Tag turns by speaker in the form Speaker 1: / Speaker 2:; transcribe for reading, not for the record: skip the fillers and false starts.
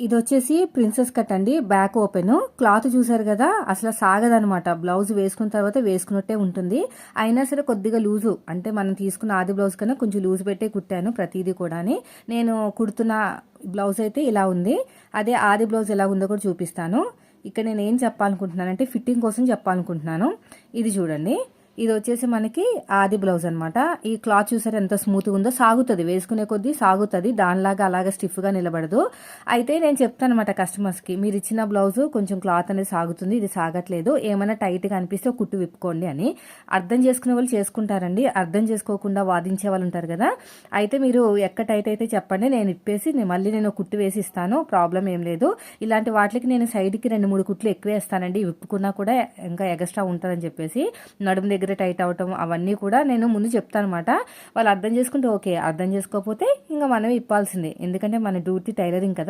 Speaker 1: ఇదొచ్చేసి princess cut అండి. Back open. Cloth చూసారు కదా, అసలు సాగదనమాట. బ్లౌజ్ వేసుకున్న తర్వాత వేసుకున్నట్టే ఉంటుంది. అయినా సరే కొద్దిగా లూజు, అంటే మనం తీసుకున్న ఆది బ్లౌజ్ కన్నా కొంచెం లూజ్ పెట్టే కుట్టాను ప్రతిదీ కూడాని. నేను కుడుతున్న బ్లౌజ్ అయితే ఇలా ఉంది. అదే ఆది బ్లౌజ్ ఎలా ఉందో కూడా చూపిస్తాను. ఇక్కడ నేను ఏం చెప్పాలనుకుంటున్నానంటే ఫిట్టింగ్ కోసం చెప్పాలనుకుంటున్నాను. ఇది చూడండి, ఇది వచ్చేసి మనకి ఆది బ్లౌజ్ అనమాట. ఈ క్లాత్ చూసారు ఎంత స్మూత్గా ఉందో, సాగుతుంది, వేసుకునే కొద్దీ సాగుతుంది, దానిలాగా అలాగా స్టిఫ్గా నిలబడదు. అయితే నేను చెప్తాను అనమాట కస్టమర్స్కి, మీరు ఇచ్చిన బ్లౌజ్ కొంచెం క్లాత్ అనేది సాగుతుంది, ఇది సాగట్లేదు, ఏమైనా టైట్గా అనిపిస్తే కుట్టు విప్పుకోండి అని. అర్థం చేసుకునే వాళ్ళు చేసుకుంటారండి, అర్థం చేసుకోకుండా వాదించే వాళ్ళు ఉంటారు కదా. అయితే మీరు ఎక్కడ టైట్ అయితే చెప్పండి, నేను ఇప్పేసి మళ్ళీ నేను కుట్టు వేసి ఇస్తాను, ప్రాబ్లం ఏం లేదు. ఇలాంటి వాటికి నేను సైడ్కి 2-3 కుట్లు ఎక్కువ వేస్తానండి, విప్పుకున్నా కూడా ఇంకా ఎక్స్ట్రా ఉంటుందని చెప్పేసి. నడుము దగ్గర టైట్ అవటం అవన్నీ కూడా నేను ముందు చెప్తాను అనమాట. వాళ్ళు అర్థం చేసుకుంటే ఓకే, అర్థం చేసుకోకపోతే ఇంకా మనం ఇప్పాల్సిందే, ఎందుకంటే మన డ్యూటీ టైలరింగ్ కదా.